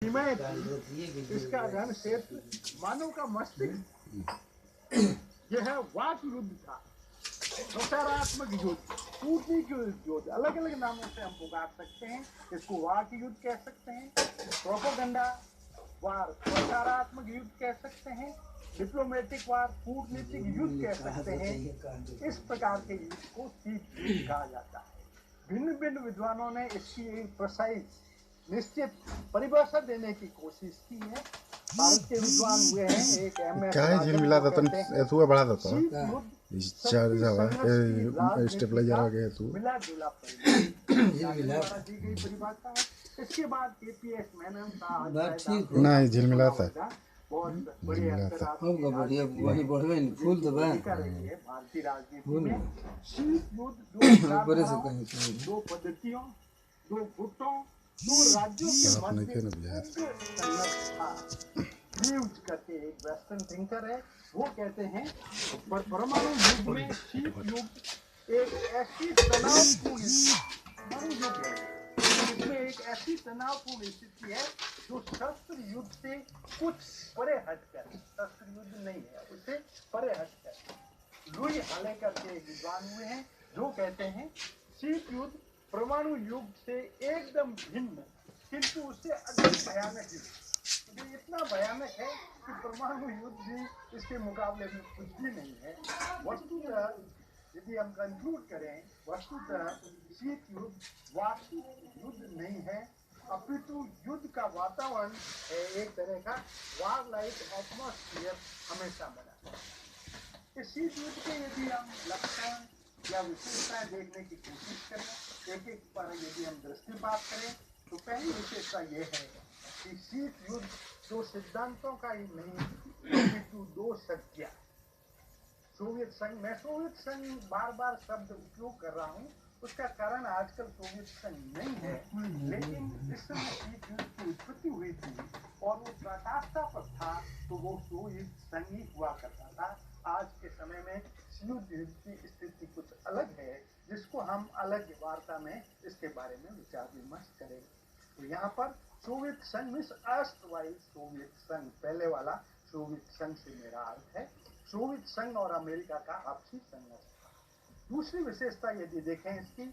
हिमायत इसका रण क्षेत्र मानव का मस्तिष्क, यह है वाक युद्ध था, प्रचारात्मक युद्ध, कूटनीतिक युद्ध, अलग अलग नामों से हम पुकार सकते हैं। इसको वाक युद्ध कह सकते हैं, प्रोपोगंडा वार प्रचारात्मक युद्ध कह सकते हैं, डिप्लोमेटिक वार कूटनीतिक युद्ध कह सकते हैं। इस प्रकार के युद्ध को शीत युद्ध कहा जाता है। भिन्न भिन्न विद्वानों ने इसकी एक प्रिसाइज निश्चित परिभाषा देने की कोशिश की है। भारत के विद्वान हुए हैं एक एमएस क्या है झील मिला था तन ऐसुआ बढ़ा देता चार जावा स्टेबलाइजर आ गया तू मिला जुला परिभाषा दी गई परिभाषा है। इसके बाद केपीएस मेनन का नहीं झील मिला था बहुत बड़े बढ़िया वही बढ़वे नहीं फूल तो बा भारतीय राजनीति में शीत युद्ध दो पद्धतियों, दो गुटों, दो राज्यों के मध्य करके एक वेस्टर्न थिंकर है, वो कहते हैं परमाणु युद्ध में शीत युद्ध एक ऐसी तनावपूर्ण युद्ध है, इसमें एक ऐसी तनावपूर्ण स्थिति है जो शस्त्र युद्ध से कुछ परे हटकर, शस्त्र युद्ध नहीं है, उससे परे हटकर। लुई हालेकर के विद्वान हुए हैं जो कहते हैं शीत युद्ध परमाणु युद्ध से एकदम भिन्न किंतु उससे अधिक भयानक युद्ध। ये इतना भयानक है कि परमाणु युद्ध भी इसके मुकाबले में कुछ भी नहीं है। वस्तुतः यदि हम कंक्लूड करें, वस्तुतः शीत युद्ध वास्तविक युद्ध नहीं है, अपितु युद्ध का वातावरण है, एक तरह का वार लाइक एटमॉस्फेयर हमेशा बना है। इस शीत युद्ध के यदि हम लक्षण या विशेषताएं देखने की कोशिश करें, एक एक पर यदि हम दृष्टिपात करें, तो पहली विशेषता यह है कि शीत युद्ध दो सिद्धांतों का ही नहीं अपितु दो सत्या। सोवियत संघ, मैं सोवियत संघ बार बार शब्द उपयोग कर रहा हूँ, उसका कारण आजकल सोवियत संघ नहीं है, लेकिन जिस समय शीत युद्ध की उत्पत्ति हुई थी और वो पराकाष्ठा पर था तो वो सोवियत संघ ही हुआ करता था। आज के समय में शीत युद्ध की स्थिति कुछ अलग है, जिसको हम अलग वार्ता में इसके बारे में विचार विमर्श करेंगे। तो यहाँ पर सोवियत संघ में अस्तवायी सोवियत संघ, पहले वाला सोवियत संघ से मेरा अर्थ है सोवियत संघ और अमेरिका का आपसी संघर्ष था। दूसरी विशेषता यदि देखें इसकी,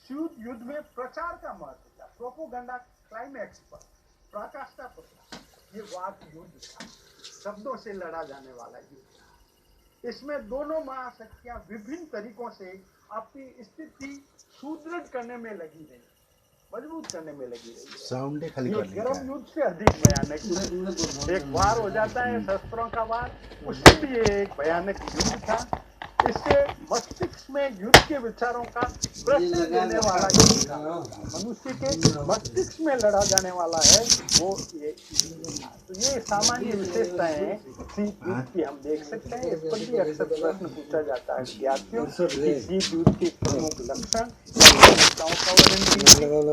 शीत युद्ध में प्रचार का महत्व था, प्रोपोगंडा क्लाइमैक्स पर, पराकाष्ठा पर, ये वाक युद्ध था, शब्दों से लड़ा जाने वाला युद्ध था। इसमें दोनों महाशक्तियां विभिन्न तरीकों से अपनी स्थिति सुदृढ़ करने में लगी रही, मजबूत करने में लगी रही। साउंड खाली कर लिया। गर्म युद्ध से अधिक भयानक एक वार हो जाता है, शस्त्रों का वार, उससे भी एक भयानक युद्ध था। इससे मस्तिष्क में युद्ध के विचारों का प्रश्न देने वाला युद्ध था। मनुष्य के मस्तिष्क में लड़ा जाने वाला है वो ये। तो ये सामान्य विशेषताएं हैं शीत युद्ध की, हम देख सकते हैं। इस पर भी अक्सर प्रश्न पूछा जाता है विद्यार्थियों कि शीत युद्ध के प्रमुख लक्षण का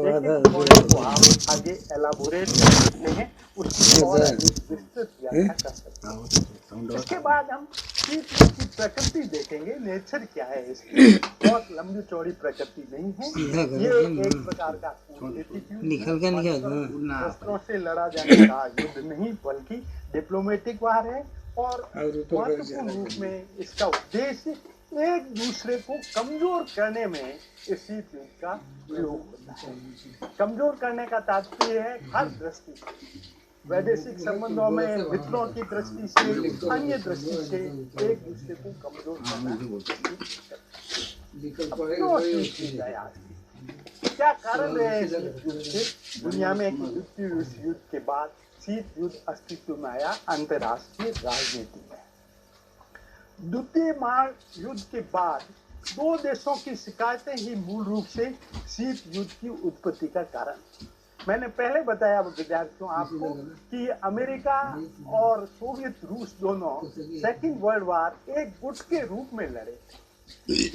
वर्णन को आप आगे एलाबोरेट कर सकते हैं, उसकी और विस्तृत व्याख्या कर सकते हैं। इसके बाद हम शीत युद्ध की प्रकृति देखेंगे, नेचर क्या है इसकी। बहुत लंबी चौड़ी प्रकृति नहीं है, ये एक प्रकार का शस्त्रों से लड़ा जाने का युद्ध नहीं बल्कि डिप्लोमेटिक वार है और महत्वपूर्ण रूप में इसका उद्देश्य एक दूसरे को कमजोर करने में इस शीत युद्ध का प्रयोग होता है। कमजोर करने का तात्पर्य है हर दृष्टि से, वैदेशिक संबंधों में, मित्रों की दृष्टि से, अन्य दृष्टि से एक दूसरे को कमजोर करना। क्या कारण रहे शीत युद्ध के दुनिया में कि द्वितीय विश्व युद्ध के बाद शीत युद्ध अस्तित्व में आया अंतर्राष्ट्रीय राजनीति में। द्वितीय महायुद्ध के बाद दो देशों की शिकायतें ही मूल रूप से शीत युद्ध की उत्पत्ति का कारण। मैंने पहले बताया विद्यार्थियों आपको कि अमेरिका और सोवियत रूस दोनों सेकेंड वर्ल्ड वार एक गुट के रूप में लड़े थे,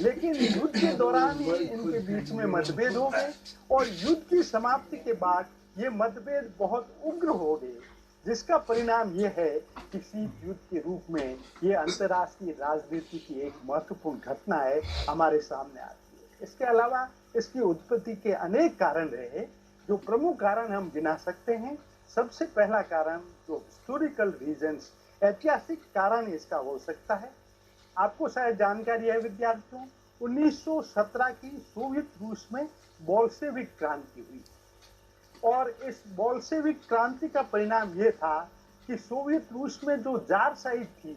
लेकिन युद्ध के दौरान ही इनके बीच में मतभेद हो गए और युद्ध की समाप्ति के बाद ये मतभेद बहुत उग्र हो गए, जिसका परिणाम ये है कि शीत युद्ध के रूप में ये अंतर्राष्ट्रीय राजनीति की एक महत्वपूर्ण घटना है हमारे सामने आती है। इसके अलावा इसकी उत्पत्ति के अनेक कारण रहे, जो प्रमुख कारण हम गिना सकते हैं सबसे पहला कारण जो हिस्टोरिकल रीजंस, ऐतिहासिक कारण इसका हो सकता है। आपको शायद जानकारी है विद्यार्थियों, 1917 की सोवियत रूस में बोल्शेविक क्रांति हुई और इस बोल्शेविक क्रांति का परिणाम यह था कि सोवियत रूस में जो जारशाही थी,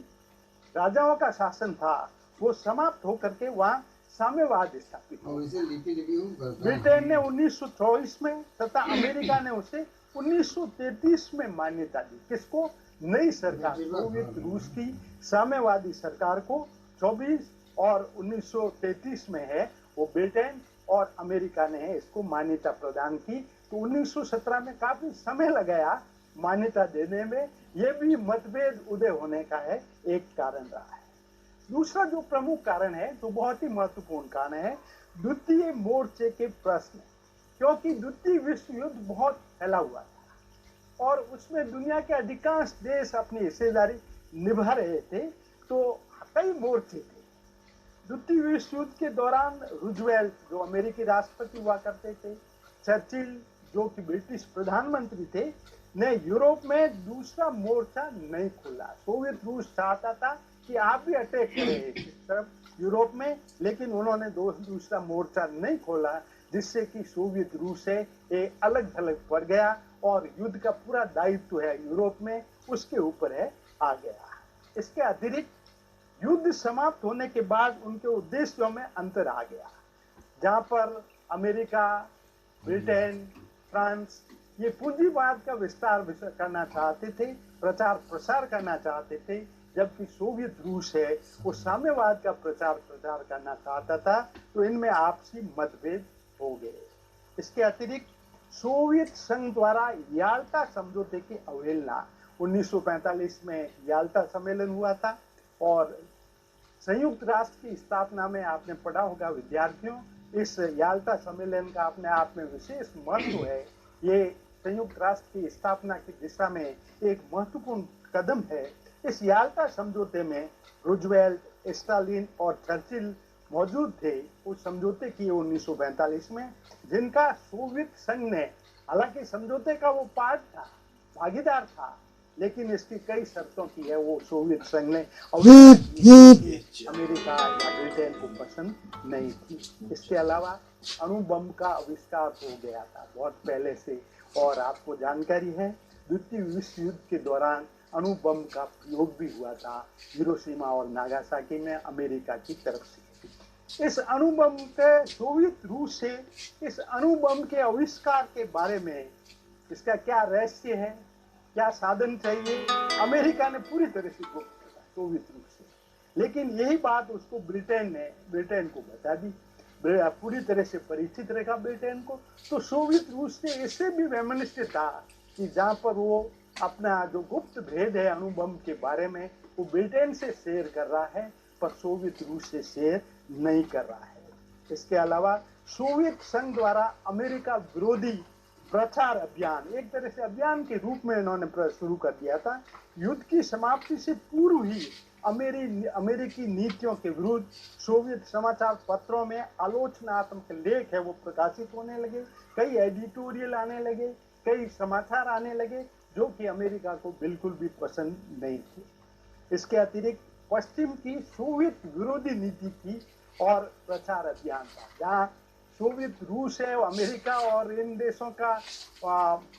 राजाओं का शासन था, वो समाप्त होकर के वहां साम्यवाद स्थापित हो। और इसे लिपि लिपि हूँ करता है। ब्रिटेन ने 1924 में तथा अमेरिका ने उसे 1933 में मान्यता दी। किसको? नई सरकार, सोवियत रूस की साम्यवादी सरकार को 24 और 1933 में है वो ब्रिटेन और अमेरिका ने इसको मान्यता प्रदान की। तो 1917 में काफी समय लगाया मान्यता देने में, ये भी मतभेद उदय होने का है एक कारण रहा है। दूसरा जो प्रमुख कारण है, जो बहुत ही महत्वपूर्ण कारण है, द्वितीय मोर्चे के प्रश्न, क्योंकि द्वितीय विश्व युद्ध बहुत फैला हुआ था और उसमें दुनिया के अधिकांश देश अपनी हिस्सेदारी निभा रहे थे, तो कई मोर्चे थे। द्वितीय विश्व युद्ध के दौरान रूजवेल्ट जो अमेरिकी राष्ट्रपति हुआ करते थे, चर्चिल जो कि ब्रिटिश प्रधानमंत्री थे, ने यूरोप में दूसरा मोर्चा नहीं खोला। सोवियत रूस चाहता था कि आप भी अटैक करें इस तरफ यूरोप में, लेकिन उन्होंने दूसरा मोर्चा नहीं खोला, जिससे कि सोवियत रूस से एक अलग थलग पड़ गया और युद्ध का पूरा दायित्व है यूरोप में उसके ऊपर है आ गया। इसके अतिरिक्त युद्ध समाप्त होने के बाद उनके उद्देश्यों में अंतर आ गया, जहां पर अमेरिका, ब्रिटेन, फ्रांस ये पूंजीवाद का विस्तार करना चाहते थे, प्रचार प्रसार करना चाहते थे, जबकि सोवियत रूस है वो साम्यवाद का प्रचार प्रसार करना चाहता था। तो इनमें आपसी मतभेद हो गए। इसके अतिरिक्त सोवियत संघ द्वारा याल्टा समझौते की अवहेलना, 1945 में याल्टा सम्मेलन हुआ था और संयुक्त राष्ट्र की स्थापना में आपने पढ़ा होगा विद्यार्थियों, इस याल्टा सम्मेलन का अपने आप में विशेष महत्व है। ये संयुक्त राष्ट्र की स्थापना की दिशा में एक महत्वपूर्ण कदम है। इस याल्टा समझौते में रूजवेल्ट, स्टालिन और चर्चिल मौजूद थे। उस समझौते किए 1945 में, जिनका सोवियत संघ ने, हालांकि समझौते का वो पार्ट था, भागीदार था, लेकिन इसकी कई शर्तों की है वो सोवियत संघ ने अमेरिका या ब्रिटेन को पसंद नहीं थी। इसके अलावा अणु बम का आविष्कार हो गया था बहुत पहले से, और आपको जानकारी है द्वितीय विश्व युद्ध के दौरान अणु बम का प्रयोग भी हुआ था हिरोशिमा और नागासाकी में अमेरिका की तरफ से। इस अणु बम के सोवियत रूस से इस अणु बम के आविष्कार के बारे में इसका क्या रहस्य है, क्या साधन चाहिए, अमेरिका ने पूरी तरह से गुप्त रखा सोवियत रूस से, लेकिन यही बात उसको ब्रिटेन को बता दी, पूरी तरह से परिचित रखा ब्रिटेन को। तो सोवियत रूस से इससे भी वैमनस्य था कि जहां पर वो अपना जो गुप्त भेद है अणु बम के बारे में वो ब्रिटेन से शेयर कर रहा है, पर सोवियत रूस से शेयर नहीं कर रहा है। इसके अलावा सोवियत संघ द्वारा अमेरिका विरोधी प्रचार अभियान, एक तरह से अभियान के रूप में इन्होंने शुरू कर दिया था। युद्ध की समाप्ति से पूर्व ही अमेरिकी नीतियों के विरुद्ध सोवियत समाचार पत्रों में आलोचनात्मक लेख है वो प्रकाशित होने लगे, कई एडिटोरियल आने लगे, कई समाचार आने लगे जो कि अमेरिका को बिल्कुल भी पसंद नहीं थे। इसके अतिरिक्त पश्चिम की सोवियत विरोधी नीति थी और प्रचार अभियान था, जहाँ सोवियत रूस है अमेरिका और इन देशों का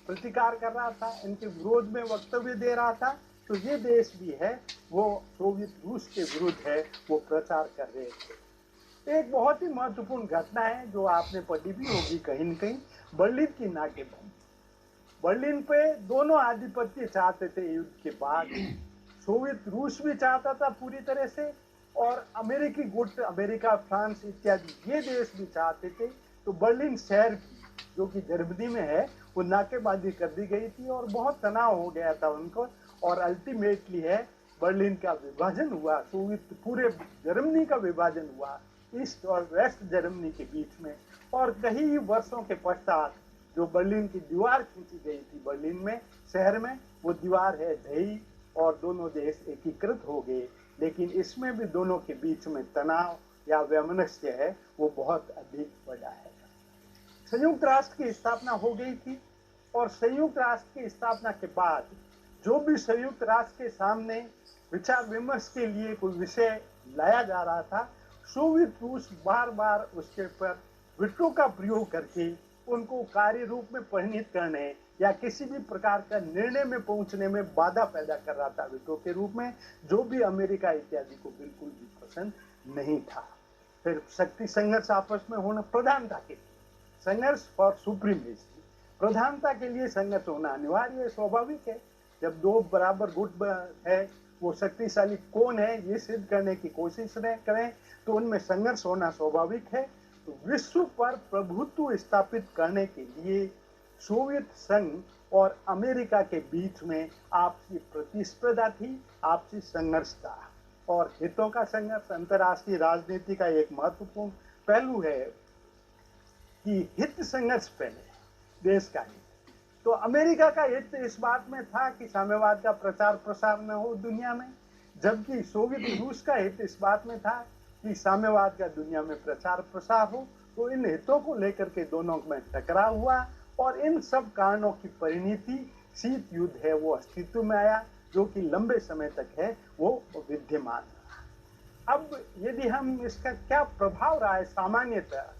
प्रतिकार कर रहा था, इनके विरोध में वक्तव्य दे रहा था। तो ये देश भी है वो सोवियत रूस के विरुद्ध है वो प्रचार कर रहे थे। एक बहुत ही महत्वपूर्ण घटना है जो आपने पढ़ी भी होगी कहीं न कहीं, बर्लिन की नाकेबंदी। बर्लिन पे दोनों आधिपत्य चाहते थे युद्ध के बाद, सोवियत रूस भी चाहता था पूरी तरह से और अमेरिकी गुट, अमेरिका, फ्रांस इत्यादि ये देश भी चाहते थे। तो बर्लिन शहर की जो कि जर्मनी में है वो नाकेबाजी कर दी गई थी और बहुत तनाव हो गया था उनको, और अल्टीमेटली है बर्लिन का विभाजन हुआ, सोवियत पूरे जर्मनी का विभाजन हुआ ईस्ट और वेस्ट जर्मनी के बीच में। और कई वर्षों के पश्चात जो बर्लिन की दीवार खींची गई थी बर्लिन में शहर में, वो दीवार है ढही और दोनों देश एकीकृत हो गए। लेकिन इसमें भी दोनों के बीच में तनाव या वैमनस्य है वो बहुत अधिक बढ़ा है। संयुक्त राष्ट्र की स्थापना हो गई थी और संयुक्त राष्ट्र की स्थापना के बाद जो भी संयुक्त राष्ट्र के सामने विचार विमर्श के लिए कोई विषय लाया जा रहा था, सोवियत रूस बार बार उसके ऊपर विटो का प्रयोग करके उनको कार्य रूप में परिणित करने या किसी भी प्रकार का निर्णय में पहुंचने में बाधा पैदा कर रहा था विटो के रूप में, जो भी अमेरिका इत्यादि को बिल्कुल भी पसंद नहीं था। फिर शक्ति संघर्ष आपस में होना, प्रधानता के लिए संघर्ष फॉर सुप्रीमेसी, प्रधानता के लिए संघर्ष होना अनिवार्य है, स्वाभाविक है। जब दो बराबर गुट है, वो शक्तिशाली कौन है ये सिद्ध करने की कोशिश करें तो उनमें संघर्ष होना स्वाभाविक है। तो विश्व पर प्रभुत्व स्थापित करने के लिए सोवियत संघ और अमेरिका के बीच में आपसी प्रतिस्पर्धा थी, आपसी संघर्ष था और हितों का संघर्ष। अंतर्राष्ट्रीय राजनीति का एक महत्वपूर्ण पहलू है कि हित संघर्ष पहले देश का हित। तो अमेरिका का हित इस बात में था कि साम्यवाद का प्रचार प्रसार न हो दुनिया में, जबकि सोवियत रूस का हित इस बात में था कि साम्यवाद का दुनिया में प्रचार प्रसार हो। तो इन हितों को लेकर के दोनों में टकराव हुआ और इन सब कारणों की परिणति शीत युद्ध है वो अस्तित्व में आया, जो कि लंबे समय तक है वो विद्यमान रहा। अब यदि हम इसका क्या प्रभाव रहा है सामान्यतः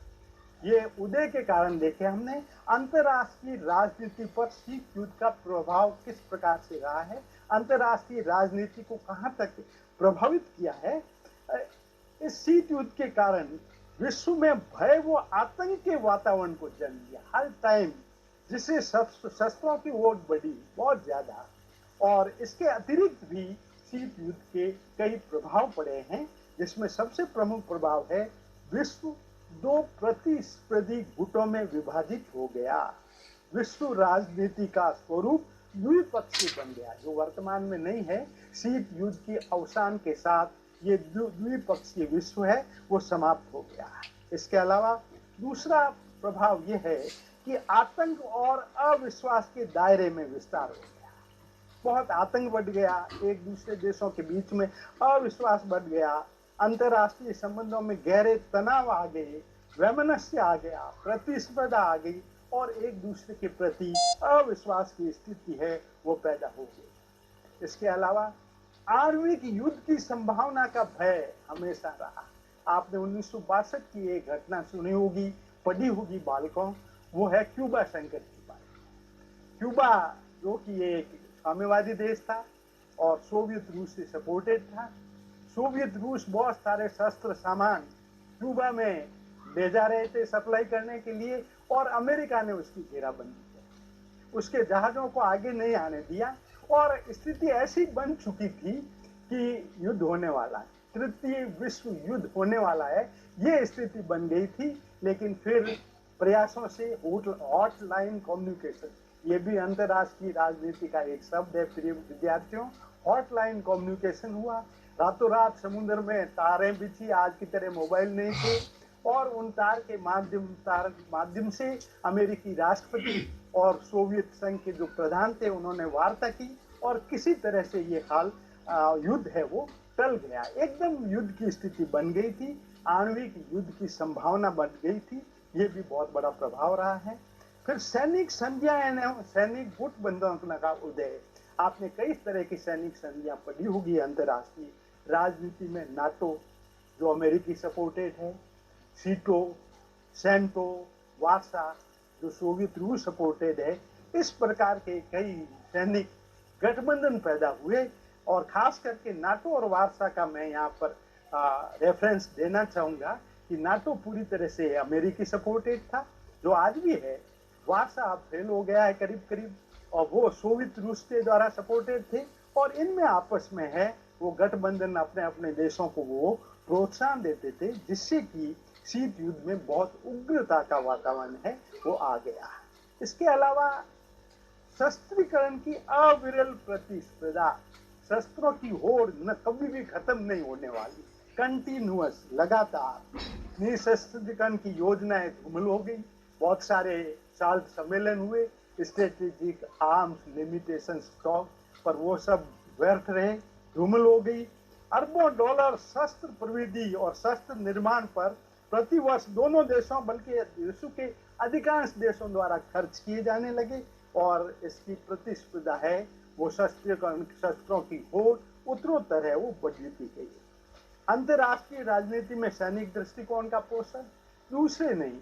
ये उदय के कारण देखे हमने, अंतर्राष्ट्रीय राजनीति पर शीत युद्ध का प्रभाव किस प्रकार से रहा है, अंतर्राष्ट्रीय राजनीति को कहाँ तक प्रभावित किया है। इस शीत युद्ध के कारण विश्व में भय व आतंक के वातावरण को जन्म दिया हर टाइम, जिससे शस्त्रों की ओर बढ़ी बहुत ज्यादा। और इसके अतिरिक्त भी शीत युद्ध के कई प्रभाव पड़े हैं, जिसमें सबसे प्रमुख प्रभाव है विश्व दो प्रतिस्पर्धी गुटों में विभाजित हो गया। विश्व राजनीति का स्वरूप द्विपक्षीय बन गया, जो वर्तमान में नहीं है। शीत युद्ध के अवसान के साथ ये द्विपक्षीय विश्व है वो समाप्त हो गया। इसके अलावा दूसरा प्रभाव ये है कि आतंक और अविश्वास के दायरे में विस्तार हो गया। बहुत आतंक बढ़ गया, एक दूसरे देशों के बीच में अविश्वास बढ़ गया, अंतर्राष्ट्रीय संबंधों में गहरे तनाव आ गए, वैमनस्य आ गया, प्रतिस्पर्धा आ गई और एक दूसरे के प्रति अविश्वास की स्थिति है वो पैदा हो गई। इसके अलावा आणविक युद्ध की संभावना का भय हमेशा रहा। आपने 1962 की एक घटना सुनी होगी, पढ़ी होगी बालकों, वो है क्यूबा संकट की बात। क्यूबा जो कि एक साम्यवादी देश था और सोवियत रूस से सपोर्टेड था। सोवियत रूस बहुत सारे शस्त्र सामान क्यूबा में ले जा रहे थे सप्लाई करने के लिए और अमेरिका ने उसकी घेराबंदी की, उसके जहाजों को आगे नहीं आने दिया और स्थिति ऐसी बन चुकी थी कि युद्ध होने वाला है, तृतीय विश्व युद्ध होने वाला है, ये स्थिति बन गई थी। लेकिन फिर प्रयासों से हॉटलाइन कम्युनिकेशन, ये भी अंतर्राष्ट्रीय राजनीति का एक शब्द है प्रिय विद्यार्थियों, हॉटलाइन कम्युनिकेशन हुआ। रातों रात समुद्र में तारें बिछी, आज की तरह मोबाइल नहीं थे और उन तार के माध्यम से अमेरिकी राष्ट्रपति और सोवियत संघ के जो प्रधान थे उन्होंने वार्ता की और किसी तरह से ये हाल युद्ध है वो टल गया। एकदम युद्ध की स्थिति बन गई थी, आणविक युद्ध की संभावना बन गई थी, ये भी बहुत बड़ा प्रभाव रहा है। फिर सैनिक संधियां, सैनिक गुटबंधन का उदय। आपने कई तरह की सैनिक संधियां पढ़ी होगी अंतर्राष्ट्रीय राजनीति में। नाटो जो अमेरिकी सपोर्टेड है, सीटो, सेंटो, वार्सा जो सोवियत रूस सपोर्टेड है, इस प्रकार के कई सैनिक गठबंधन पैदा हुए और खास करके नाटो और वार्सा का मैं यहाँ पर रेफरेंस देना चाहूँगा कि नाटो पूरी तरह से अमेरिकी सपोर्टेड था, जो आज भी है। वार्सा अब फेल हो गया है करीब करीब, और वो सोवियत रूस के द्वारा सपोर्टेड थे और इनमें आपस में है वो गठबंधन अपने अपने देशों को वो प्रोत्साहन देते थे, जिससे कि शीत युद्ध में बहुत उग्रता का वातावरण है वो आ गया। इसके अलावा शस्त्रीकरण की अविरल प्रतिस्पर्धा, शस्त्रों की होड़ न कभी भी खत्म नहीं होने वाली, कंटिन्यूअस लगातार निशस्त्रीकरण की योजनाएं धूमिल हो गई। बहुत सारे साल्ट सम्मेलन हुए, स्ट्रेटेजिक आर्म्स लिमिटेशन स्टॉक पर, वो सब व्यर्थ रहे, धूमिल हो गई। अरबों डॉलर शस्त्र प्रविधि और शस्त्र निर्माण पर प्रतिवर्ष दोनों देशों बल्कि विश्व के अधिकांश देशों द्वारा खर्च किए जाने लगे और इसकी प्रतिस्पर्धा है वो शस्त्रों की होड़ उत्तरोत्तर है वो बढ़ती गई। अंतर्राष्ट्रीय राजनीति में सैनिक दृष्टिकोण का पोषण दूसरे नहीं,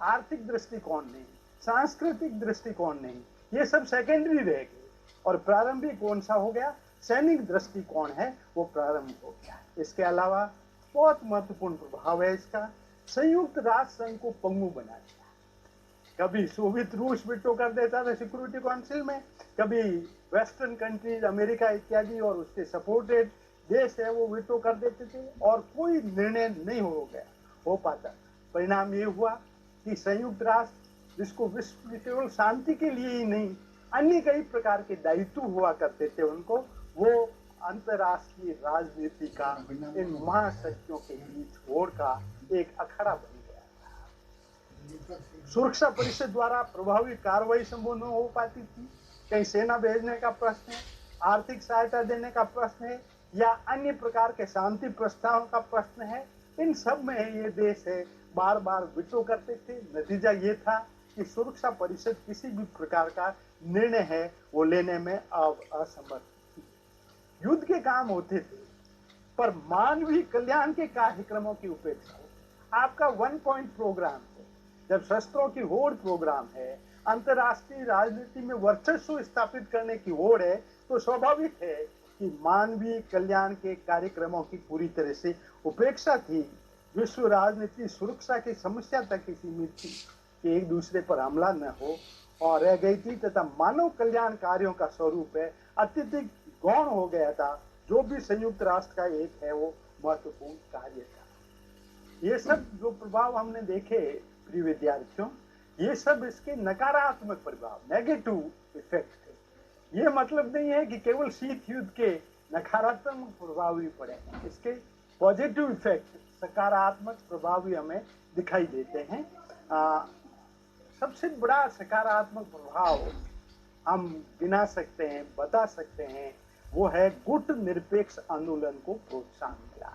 आर्थिक दृष्टिकोण नहीं, सांस्कृतिक दृष्टिकोण नहीं, ये सब सेकेंडरी रह गए और प्रारंभिक कौन सा हो गया, सैनिक दृष्टिकोण है वो प्रारंभ हो गया। इसके अलावा बहुत महत्वपूर्ण प्रभाव है इसका, संयुक्त राष्ट्र संघ को पंगु बना दिया। कभी सोवियत रूस विटो कर देता था सिक्योरिटी काउंसिल में, कभी वेस्टर्न कंट्रीज अमेरिका इत्यादि और उसके सपोर्टेड देश है वो विटो कर देते थे और कोई निर्णय नहीं हो पाता। परिणाम ये हुआ कि संयुक्त राष्ट्र जिसको विश्व की केवल शांति के लिए ही नहीं अन्य कई प्रकार के दायित्व हुआ करते थे उनको, वो अंतर्राष्ट्रीय राजनीति का इन महाशक्तियों के बीच होड़ का एक अखाड़ा बन गया। सुरक्षा परिषद द्वारा प्रभावी कार्रवाई संभव न हो पाती थी। कहीं सेना भेजने का प्रश्न है, आर्थिक सहायता देने का प्रश्न है या अन्य प्रकार के शांति प्रस्ताव का प्रश्न है, इन सब में ये देश है बार बार विटो करते थे। नतीजा ये था कि सुरक्षा परिषद किसी भी प्रकार का निर्णय है वो लेने में असमर्थ थी। युद्ध के काम होते थे पर मानवीय कल्याण के कार्यक्रमों की उपेक्षा हो। आपका 1 पॉइंट प्रोग्राम है, जब शस्त्रों की होड़ प्रोग्राम है, अंतर्राष्ट्रीय राजनीति में वर्चस्व स्थापित करने की होड़ है, तो स्वाभाविक है कि मानवीय कल्याण के कार्यक्रमों की पूरी तरह से उपेक्षा थी। विश्व राजनीति सुरक्षा की समस्या तक ही सीमित थी कि एक दूसरे पर हमला न हो और रह गई थी, तथा मानव कल्याण कार्यों का स्वरूप है अत्यधिक गौण हो गया था। जो भी संयुक्त राष्ट्र का एक है वो महत्वपूर्ण कार्य था। ये सब जो प्रभाव हमने देखे प्रिय विद्यार्थियों, ये सब इसके नकारात्मक प्रभाव, नेगेटिव इफेक्ट थे। ये मतलब नहीं है कि केवल शीत युद्ध के नकारात्मक प्रभाव ही पड़े, इसके पॉजिटिव इफेक्ट, सकारात्मक प्रभाव भी हमें दिखाई देते हैं। सबसे बड़ा सकारात्मक प्रभाव हम गिना सकते हैं, बता सकते हैं, वो है गुट निरपेक्ष आंदोलन को प्रोत्साहन मिला।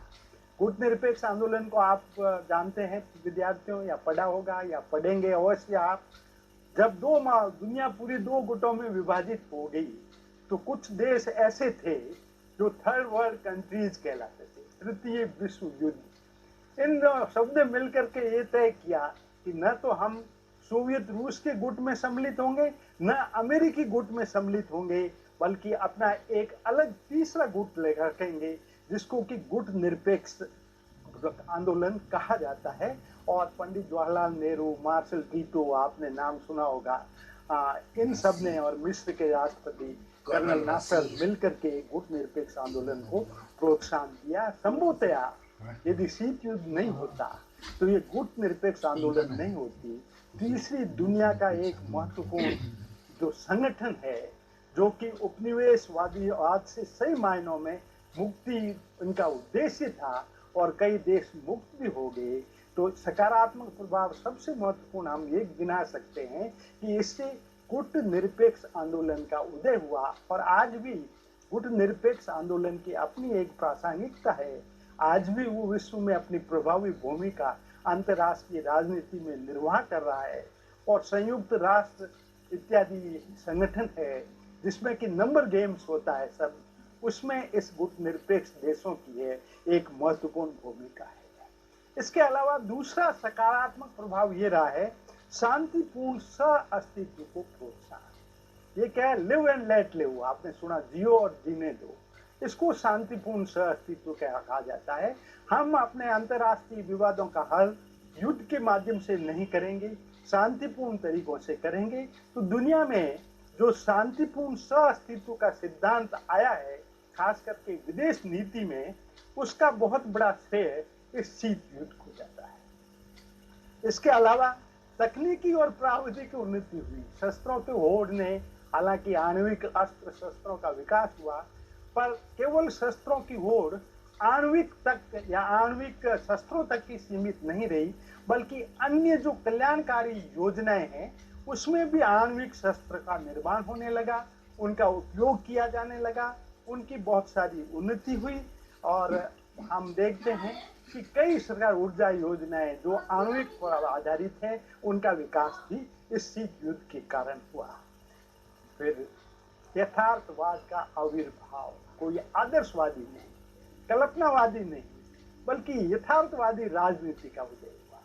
गुट निरपेक्ष आंदोलन को आप जानते हैं विद्यार्थियों, या पढ़ा होगा या पढ़ेंगे अवश्य आप। जब दुनिया पूरी 2 गुटों में विभाजित हो गई तो कुछ देश ऐसे थे जो थर्ड वर्ल्ड कंट्रीज कहलाते थे, तृतीय विश्व युद्ध। इन सब ने मिलकर के ये तय किया कि न तो हम सोवियत रूस के गुट में सम्मिलित होंगे, न अमेरिकी गुट में सम्मिलित होंगे, बल्कि अपना एक अलग तीसरा गुट लेकर रखेंगे जिसको कि गुट निरपेक्ष आंदोलन कहा जाता है। और पंडित जवाहरलाल नेहरू, मार्शल टीटो, आपने नाम सुना होगा, इन सब ने और मिस्र के राष्ट्रपति कर्नल नासर मिलकर के गुट निरपेक्ष आंदोलन को प्रोत्साहन दिया। संभवतया यदि शीत युद्ध नहीं होता तो ये गुट निरपेक्ष आंदोलन नहीं होती। तीसरी दुनिया का एक महत्वपूर्ण जो संगठन है, जो कि उपनिवेशवादी आज से सही मायनों में मुक्ति इनका उद्देश्य था और कई देश मुक्त भी हो गए, तो सकारात्मक प्रभाव सबसे महत्वपूर्ण हम ये गिना सकते हैं कि इससे गुट निरपेक्ष आंदोलन का उदय हुआ। और आज भी गुट निरपेक्ष आंदोलन की अपनी एक प्रासंगिकता है। आज भी वो विश्व में अपनी प्रभावी भूमिका अंतर्राष्ट्रीय राजनीति में निर्वाह कर रहा है। और संयुक्त राष्ट्र इत्यादि संगठन है जिसमें कि नंबर गेम्स होता है सब, उसमें इस गुट निरपेक्ष देशों की है एक महत्वपूर्ण भूमिका है। इसके अलावा दूसरा सकारात्मक प्रभाव ये रहा है शांतिपूर्ण सह अस्तित्व को प्रोत्साहन। ये क्या है, लिव एंड लेट लिव, आपने सुना, जियो और जीने दो, इसको शांतिपूर्ण सह अस्तित्व कहा जाता है। हम अपने अंतर्राष्ट्रीय विवादों का हल युद्ध के माध्यम से नहीं करेंगे, शांतिपूर्ण तरीकों से करेंगे। तो दुनिया में जो शांतिपूर्ण सह अस्तित्व का सिद्धांत आया है, खास करके विदेश नीति में, उसका बहुत बड़ा श्रेय इस शीत युद्ध को जाता है। इसके अलावा तकनीकी और प्राविधिक उन्नति हुई। शस्त्रों के होड़ ने, हालांकि आणविक अस्त्र शस्त्रों का विकास हुआ, पर केवल शस्त्रों की होड़ आणविक तक या आणविक शस्त्रों तक ही सीमित नहीं रही, बल्कि अन्य जो कल्याणकारी योजनाएं हैं उसमें भी आणविक शस्त्र का निर्माण होने लगा, उनका उपयोग किया जाने लगा, उनकी बहुत सारी उन्नति हुई। और हम देखते हैं कि कई सरकार ऊर्जा योजनाएं जो आणविक पर आधारित हैं, उनका विकास भी इस शीत युद्ध के कारण हुआ। फिर यथार्थवाद का आविर्भाव, कोई आदर्शवादी नहीं, कल्पनावादी नहीं, बल्कि यथार्थवादी राजनीति का उदय हुआ।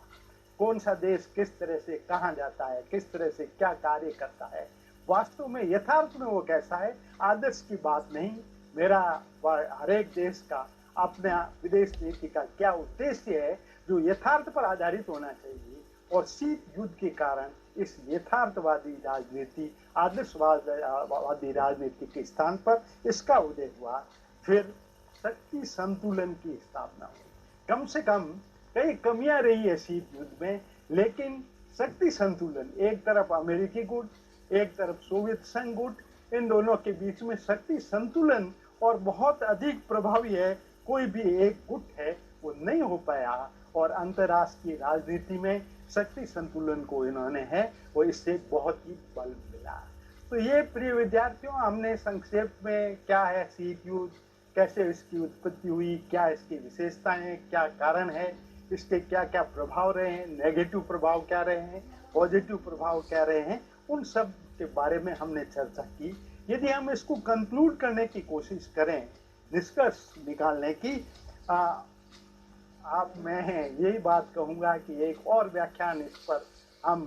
कौन सा देश किस तरह से कहाँ जाता है, किस तरह से क्या कार्य करता है, वास्तव में यथार्थ में वो कैसा है, आदर्श की बात नहीं। मेरा हर एक देश का अपना विदेश नीति का क्या उद्देश्य है, जो यथार्थ पर आधारित होना चाहिए। और शीत युद्ध के कारण इस यथार्थवादी राजनीति, आदर्शवादी राजनीति के स्थान पर इसका उदय हुआ। फिर शक्ति संतुलन की स्थापना हुई। कम से कम कई कमियां रही है शीत युद्ध में, लेकिन शक्ति संतुलन, एक तरफ अमेरिकी गुट, एक तरफ सोवियत संघ गुट, इन दोनों के बीच में शक्ति संतुलन और बहुत अधिक प्रभावी है। कोई भी एक गुट है वो नहीं हो पाया, और अंतर्राष्ट्रीय राजनीति में शक्ति संतुलन को इन्होंने है वो इससे बहुत ही बल मिला। तो ये प्रिय विद्यार्थियों, हमने संक्षेप में क्या है शीत युद्ध, कैसे इसकी उत्पत्ति हुई, क्या इसकी विशेषताएं, क्या कारण है, इसके क्या क्या प्रभाव रहे हैं, नेगेटिव प्रभाव क्या रहे हैं, पॉजिटिव प्रभाव क्या रहे हैं, उन सब के बारे में हमने चर्चा की। यदि हम इसको कंक्लूड करने की कोशिश करें, निष्कर्ष निकालने की, मैं यही बात कहूँगा कि एक और व्याख्यान इस पर हम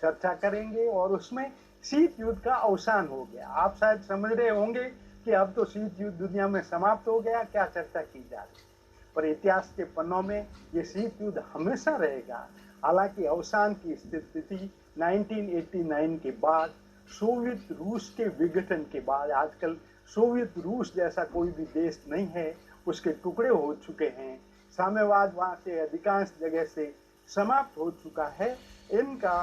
चर्चा करेंगे, और उसमें शीत युद्ध का अवसान हो गया। आप शायद समझ रहे होंगे कि अब तो शीत युद्ध दुनिया में समाप्त हो गया, क्या चर्चा की जा रही है, पर इतिहास के पन्नों में ये शीत युद्ध हमेशा रहेगा। हालांकि अवसान की स्थिति 1989 के बाद, सोवियत रूस के विघटन के बाद, आजकल सोवियत रूस जैसा कोई भी देश नहीं है, उसके टुकड़े हो चुके हैं, साम्यवाद वहाँ से अधिकांश जगह से समाप्त हो चुका है। इनका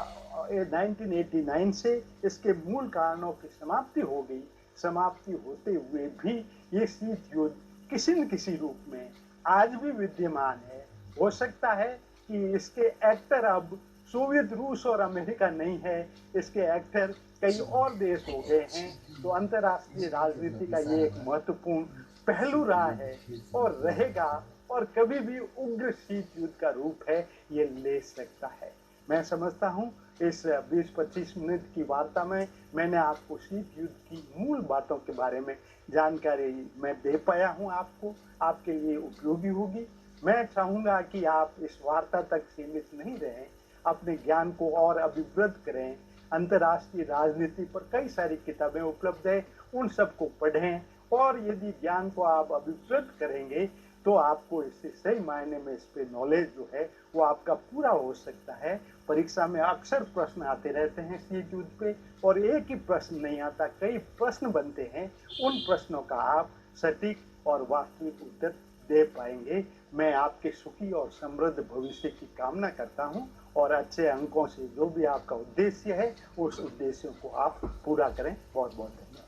1989 से इसके मूल कारणों की समाप्ति हो गई। समाप्ति होते हुए भी ये शीत युद्ध किसी न किसी रूप में आज भी विद्यमान है। हो सकता है कि इसके एक्टर अब सोवियत रूस और अमेरिका नहीं है, इसके एक्टर कई और देश हो गए हैं। तो अंतर्राष्ट्रीय राजनीति का ये एक महत्वपूर्ण पहलू रहा है और रहेगा, और कभी भी उग्र शीत युद्ध का रूप है ये ले सकता है। मैं समझता हूँ इस 20-25 मिनट की वार्ता में मैंने आपको शीत युद्ध की मूल बातों के बारे में जानकारी मैं दे पाया हूँ, आपके लिए उपयोगी होगी। मैं चाहूँगा कि आप इस वार्ता तक सीमित नहीं रहें, अपने ज्ञान को और अभिवृद्ध करें। अंतर्राष्ट्रीय राजनीति पर कई सारी किताबें उपलब्ध है, उन सबको पढ़ें, और यदि ज्ञान को आप अभिवृद्ध करेंगे तो आपको इससे सही मायने में इस पे नॉलेज जो है वो आपका पूरा हो सकता है। परीक्षा में अक्सर प्रश्न आते रहते हैं शीत युद्ध पे, और एक ही प्रश्न नहीं आता, कई प्रश्न बनते हैं। उन प्रश्नों का आप सटीक और वास्तविक उत्तर दे पाएंगे। मैं आपके सुखी और समृद्ध भविष्य की कामना करता हूं, और अच्छे अंकों से जो भी आपका उद्देश्य है उस उद्देश्यों को आप पूरा करें। बहुत बहुत धन्यवाद।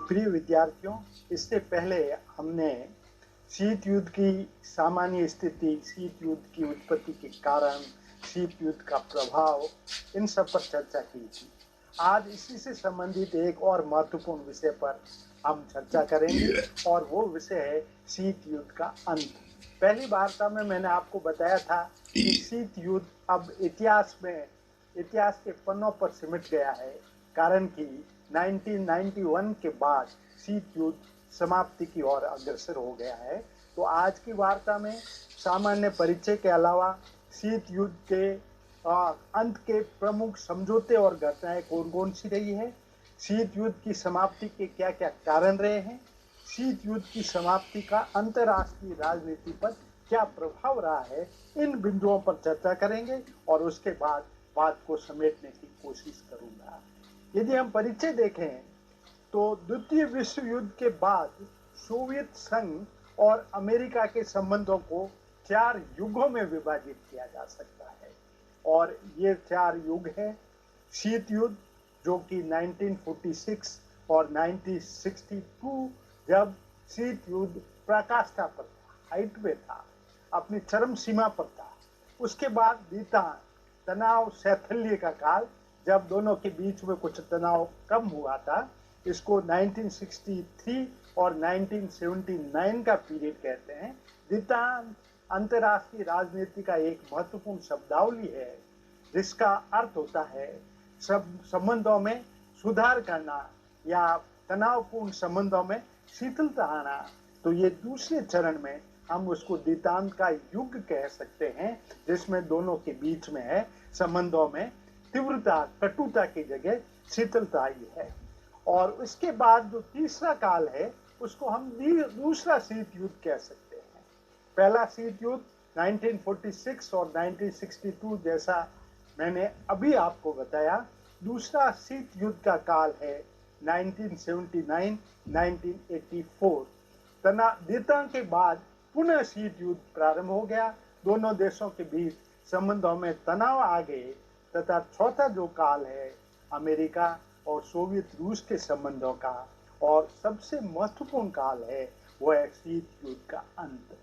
प्रिय विद्यार्थियों, इससे पहले हमने शीत युद्ध की सामान्य स्थिति, शीत युद्ध की उत्पत्ति के कारण, शीत युद्ध का प्रभाव, इन सब पर चर्चा की थी। आज इसी से संबंधित एक और महत्वपूर्ण विषय पर हम चर्चा करेंगे, और वो विषय है शीत युद्ध का अंत। पहली वार्ता में मैंने आपको बताया था कि शीत युद्ध अब इतिहास के पन्नों पर सिमट गया है, कारण कि 1991 के बाद शीत युद्ध समाप्ति की ओर अग्रसर हो गया है। तो आज की वार्ता में सामान्य परिचय के अलावा शीत युद्ध के अंत के प्रमुख समझौते और घटनाएं कौन कौन सी रही है, शीत युद्ध की समाप्ति के क्या क्या कारण रहे हैं, शीत युद्ध की समाप्ति का अंतर्राष्ट्रीय राजनीति पर क्या प्रभाव रहा है, इन बिंदुओं पर चर्चा करेंगे, और उसके बाद बात को समेटने की कोशिश करूंगा। यदि हम परिचय देखें तो द्वितीय विश्व युद्ध के बाद सोवियत संघ और अमेरिका के संबंधों को 4 युगों में विभाजित किया जा सकता है, और ये 4 युग हैं। शीत युद्ध, जो कि 1946 और 1962, जब शीत युद्ध पराकाष्ठा पर था, हाइट में था। अपनी चरम सीमा पर था। उसके बाद बीता तनाव शैथिल्य का काल, जब दोनों के बीच में कुछ तनाव कम हुआ था। इसको 1963 और 1979 का पीरियड कहते हैं। द्वितांत अंतर्राष्ट्रीय राजनीति का एक महत्वपूर्ण शब्दावली है जिसका अर्थ होता है संबंधों में सुधार करना या तनावपूर्ण संबंधों में शीतलता आना। तो ये दूसरे चरण में हम उसको द्वितांत का युग कह सकते हैं, जिसमें दोनों के बीच में है संबंधों में तीव्रता कटुता की जगह शीतलता आई है। और उसके बाद जो तीसरा काल है उसको हम दूसरा शीत युद्ध कह सकते हैं। पहला शीत युद्ध 1946 और 1962 जैसा मैंने अभी आपको बताया। दूसरा शीत युद्ध का काल है 1979-1984। द्वितांत के बाद पुनः शीत युद्ध प्रारंभ हो गया। दोनों देशों के बीच संबंधों में तनाव आ गए तथा चौथा जो काल है अमेरिका और सोवियत रूस के संबंधों का, और सबसे महत्वपूर्ण काल है वो है शीत युद्ध का अंत।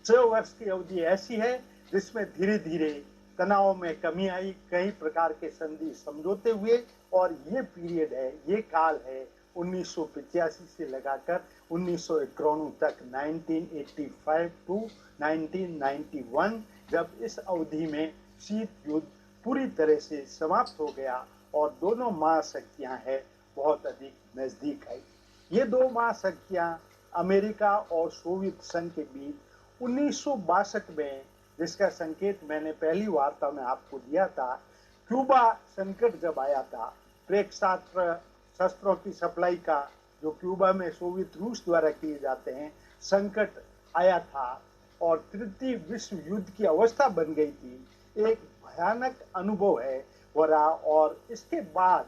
6 वर्ष की अवधि ऐसी है जिसमें धीरे धीरे तनाव में कमी आई, कई प्रकार के संधि समझौते हुए, और ये पीरियड है, ये काल है 1985 से लगाकर 1991 तक, 1985 टू 1991, जब इस अवधि में शीत युद्ध पूरी तरह से समाप्त हो गया और दोनों महाशक्तियां हैं बहुत अधिक नजदीक आई। ये दो महाशक्तियां अमेरिका और सोवियत संघ के बीच 1962 में, जिसका संकेत मैंने पहली वार्ता में आपको दिया था, क्यूबा संकट जब आया था, प्रेक्षास्त्र शस्त्रों की सप्लाई का जो क्यूबा में सोवियत रूस द्वारा किए जाते हैं संकट आया था और तृतीय विश्व युद्ध की अवस्था बन गई थी। एक भयानक अनुभव है हो रहा, और इसके बाद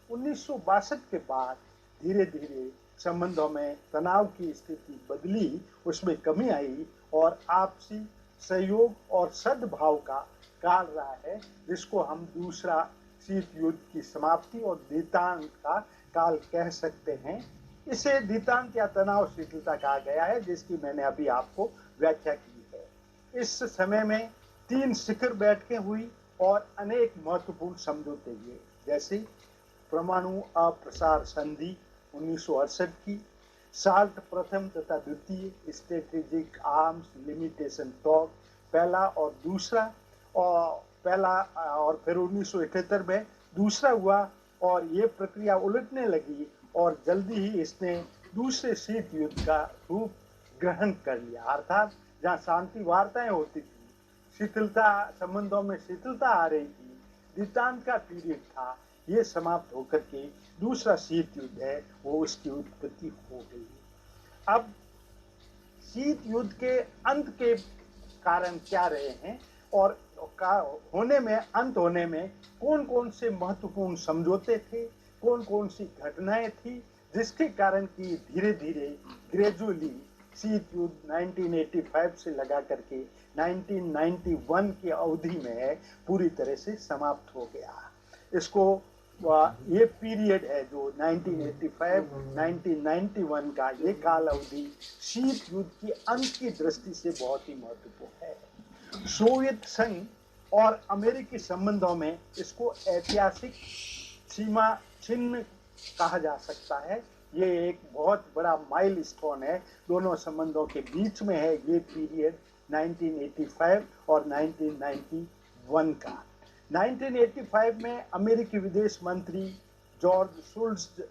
1962 के बाद धीरे धीरे संबंधों में तनाव की स्थिति बदली, उसमें कमी आई और आपसी सहयोग और सद्भाव का काल रहा है, जिसको हम दूसरा शीत युद्ध की समाप्ति और द्वितांत का काल कह सकते हैं। इसे द्वितांत या तनाव शीतलता कहा गया है, जिसकी मैंने अभी आपको व्याख्या की है। इस समय में 3 शिखर बैठकें हुई और अनेक महत्वपूर्ण समझौते हुए, जैसे परमाणु अप्रसार संधि 1968 की, साल्ट प्रथम तथा द्वितीय स्ट्रेटेजिक आर्म्स लिमिटेशन टॉक पहला और दूसरा, और पहला और फिर 1971 में दूसरा हुआ, और ये प्रक्रिया उलटने लगी और जल्दी ही इसने दूसरे शीत युद्ध का रूप ग्रहण कर लिया। अर्थात जहाँ शांति वार्ताएं होती थी, शीतलता संबंधों में शीतलता आ रही थी, द्वितांत का पीरियड था, ये समाप्त होकर के दूसरा शीत युद्ध है वो उसकी उत्पत्ति हो गई। अब शीत युद्ध के अंत के कारण क्या रहे हैं और अंत होने में कौन कौन से महत्वपूर्ण समझौते थे, कौन कौन सी घटनाएं थी, जिसके कारण कि धीरे धीरे ग्रेजुअली शीत युद्ध 1985 से लगा करके 1991 की अवधि में पूरी तरह से समाप्त हो गया। इसको ये पीरियड है जो 1985-1991 का, ये काल अवधि शीत युद्ध की अंत की दृष्टि से बहुत ही महत्वपूर्ण है। सोवियत संघ और अमेरिकी संबंधों में इसको ऐतिहासिक सीमा चिन्ह कहा जा सकता है। ये एक बहुत बड़ा माइलस्टोन है दोनों संबंधों के बीच में है ये पीरियड 1985 और 1991 का। 1985 में अमेरिकी विदेश मंत्री जॉर्ज शुल्ट्ज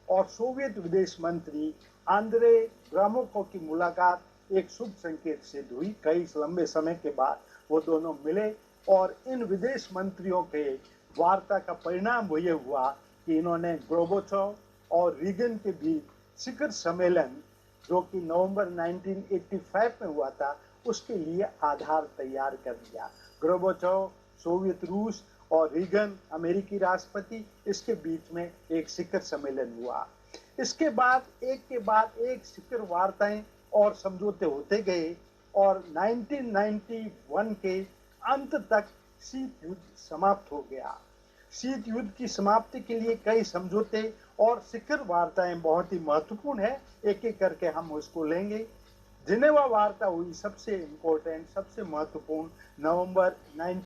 और सोवियत विदेश मंत्री आंद्रे ग्रामोको की मुलाकात एक शुभ संकेत सिद्ध हुई। कई लंबे समय के बाद वो दोनों मिले और इन विदेश मंत्रियों के वार्ता का परिणाम ये हुआ कि इन्होंने गोर्बाचोव और रीगन के बीच शिखर सम्मेलन जो कि नवंबर 1985 में हुआ था उसके लिए आधार तैयार कर दिया। गोर्बाचोव सोवियत रूस और रीगन अमेरिकी राष्ट्रपति, इसके बीच में एक शिखर सम्मेलन हुआ। इसके बाद एक शिखर वार्ताएं और समझौते होते गए और 1991 के अंत तक शीत युद्ध समाप्त हो गया। शीत युद्ध की समाप्ति के लिए कई समझौते और शिखर वार्ताएं बहुत ही महत्वपूर्ण है, एक एक करके हम उसको लेंगे। जिनेवा वार्ता हुई सबसे इम्पोर्टेंट, सबसे महत्वपूर्ण, नवंबर